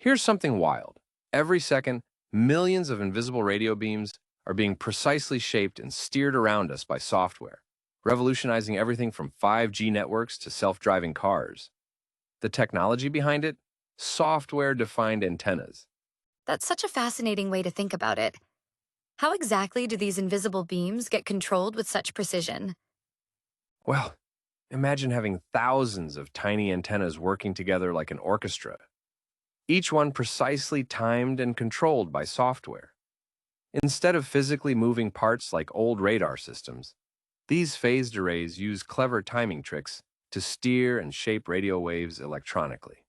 Here's something wild. Every second, millions of invisible radio beams are being precisely shaped and steered around us by software, revolutionizing everything from 5G networks to self-driving cars. The technology behind it? Software-defined antennas. That's such a fascinating way to think about it. How exactly do these invisible beams get controlled with such precision? Well, imagine having thousands of tiny antennas working together like an orchestra, each one precisely timed and controlled by software. Instead of physically moving parts like old radar systems, these phased arrays use clever timing tricks to steer and shape radio waves electronically.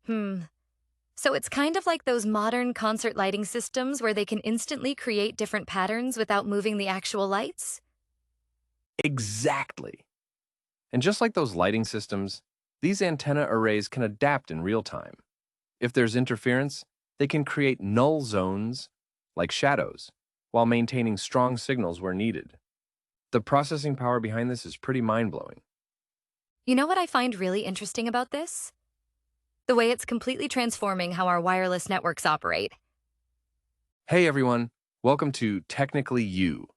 Hmm. So it's kind of like those modern concert lighting systems where they can instantly create different patterns without moving the actual lights? Exactly. And just like those lighting systems, these antenna arrays can adapt in real time. If there's interference, they can create null zones, like shadows, while maintaining strong signals where needed. The processing power behind this is pretty mind-blowing. You know what I find really interesting about this? The way it's completely transforming how our wireless networks operate. Hey everyone, welcome to Technically You,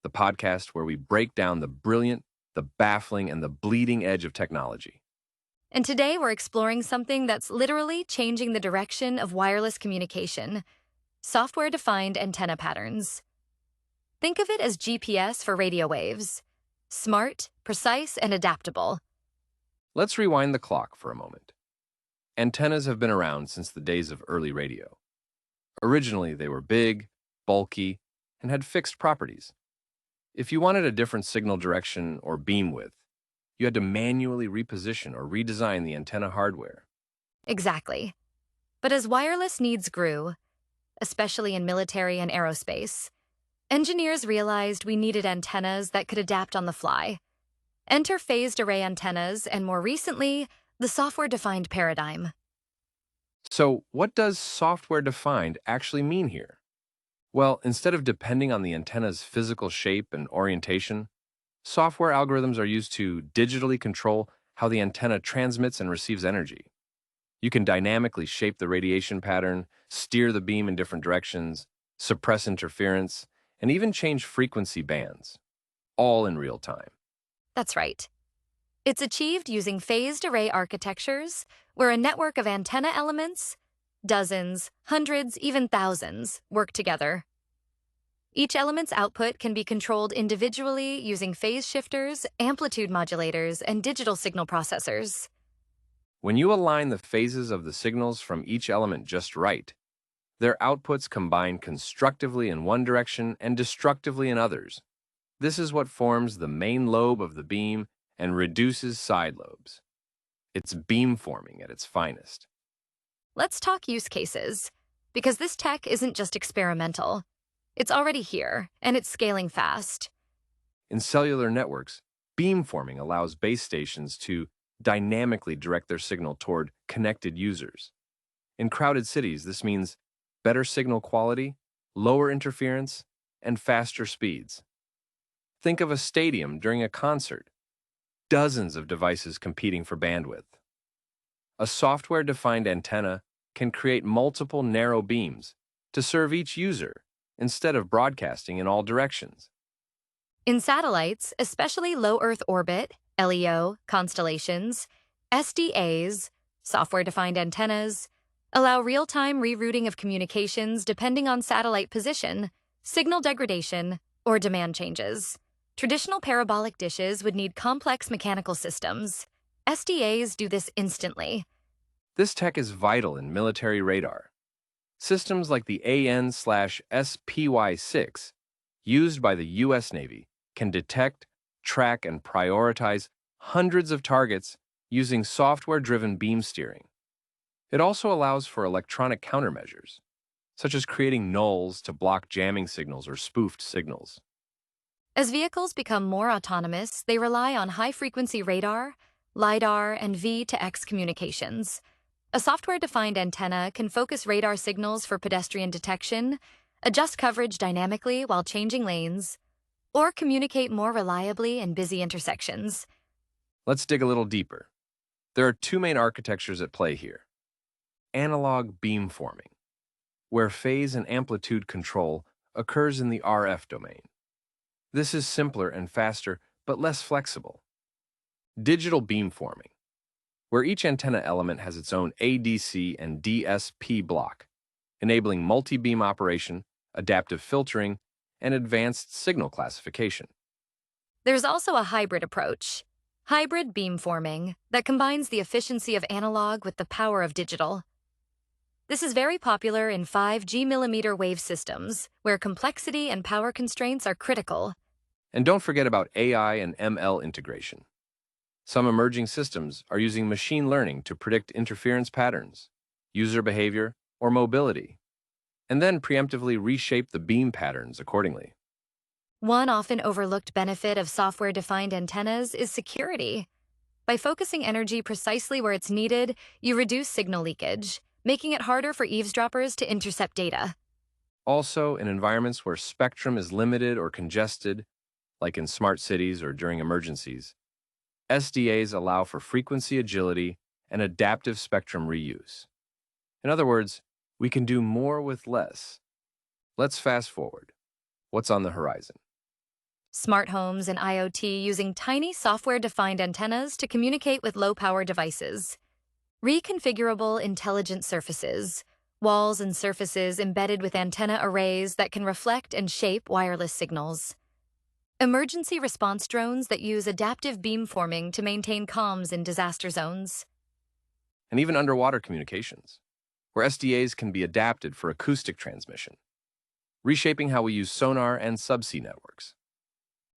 the podcast where we break down the brilliant, the baffling, and the bleeding edge of technology. And today we're exploring something that's literally changing the direction of wireless communication: software-defined antenna patterns. Think of it as GPS for radio waves. Smart, precise, and adaptable. Let's rewind the clock for a moment. Antennas have been around since the days of early radio. Originally, they were big, bulky, and had fixed properties. If you wanted a different signal direction or beam width, you had to manually reposition or redesign the antenna hardware. Exactly. But as wireless needs grew, especially in military and aerospace, engineers realized we needed antennas that could adapt on the fly. Enter phased array antennas, and more recently, the software-defined paradigm. So, what does software-defined actually mean here? Well, instead of depending on the antenna's physical shape and orientation, software algorithms are used to digitally control how the antenna transmits and receives energy. You can dynamically shape the radiation pattern, steer the beam in different directions, suppress interference, and even change frequency bands, all in real time. That's right. It's achieved using phased array architectures, where a network of antenna elements, dozens, hundreds, even thousands, work together. Each element's output can be controlled individually using phase shifters, amplitude modulators, and digital signal processors. When you align the phases of the signals from each element just right, their outputs combine constructively in one direction and destructively in others. This is what forms the main lobe of the beam and reduces side lobes. It's beamforming at its finest. Let's talk use cases, because this tech isn't just experimental. It's already here, and it's scaling fast. In cellular networks, beamforming allows base stations to dynamically direct their signal toward connected users. In crowded cities, this means better signal quality, lower interference, and faster speeds. Think of a stadium during a concert. Dozens of devices competing for bandwidth. A software-defined antenna can create multiple narrow beams to serve each user instead of broadcasting in all directions. In satellites, especially low Earth orbit, LEO, constellations, SDAs, software-defined antennas, allow real-time rerouting of communications depending on satellite position, signal degradation, or demand changes. Traditional parabolic dishes would need complex mechanical systems. SDAs do this instantly. This tech is vital in military radar. Systems like the AN/SPY-6, used by the U.S. Navy, can detect, track, and prioritize hundreds of targets using software-driven beam steering. It also allows for electronic countermeasures, such as creating nulls to block jamming signals or spoofed signals. As vehicles become more autonomous, they rely on high-frequency radar, LiDAR, and V2X communications. A software-defined antenna can focus radar signals for pedestrian detection, adjust coverage dynamically while changing lanes, or communicate more reliably in busy intersections. Let's dig a little deeper. There are two main architectures at play here. analog beamforming, where phase and amplitude control occurs in the RF domain. This is simpler and faster, but less flexible. Digital beamforming, where each antenna element has its own ADC and DSP block, enabling multi-beam operation, adaptive filtering, and advanced signal classification. There's also a hybrid approach, hybrid beamforming, that combines the efficiency of analog with the power of digital. This is very popular in 5G millimeter wave systems, where complexity and power constraints are critical. And don't forget about AI and ML integration. Some emerging systems are using machine learning to predict interference patterns, user behavior, or mobility, and then preemptively reshape the beam patterns accordingly. One often overlooked benefit of software-defined antennas is security. By focusing energy precisely where it's needed, you reduce signal leakage, making it harder for eavesdroppers to intercept data. Also, in environments where spectrum is limited or congested, like in smart cities or during emergencies, SDAs allow for frequency agility and adaptive spectrum reuse. In other words, we can do more with less. Let's fast forward. What's on the horizon? Smart homes and IoT using tiny software-defined antennas to communicate with low-power devices. Reconfigurable intelligent surfaces, walls and surfaces embedded with antenna arrays that can reflect and shape wireless signals. Emergency response drones that use adaptive beamforming to maintain comms in disaster zones. And even underwater communications, where SDAs can be adapted for acoustic transmission, reshaping how we use sonar and subsea networks.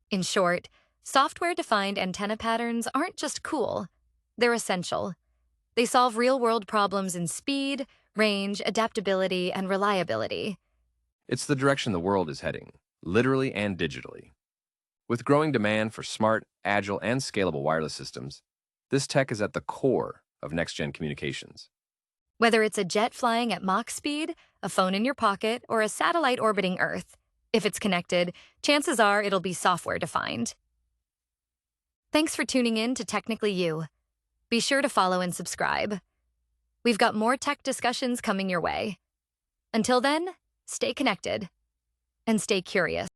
In short, software-defined antenna patterns aren't just cool, they're essential. They solve real-world problems in speed, range, adaptability, and reliability. It's the direction the world is heading, literally and digitally. With growing demand for smart, agile, and scalable wireless systems, this tech is at the core of next-gen communications. Whether it's a jet flying at Mach speed, a phone in your pocket, or a satellite orbiting Earth, if it's connected, chances are it'll be software-defined. Thanks for tuning in to Technically You. Be sure to follow and subscribe. We've got more tech discussions coming your way. Until then, stay connected and stay curious.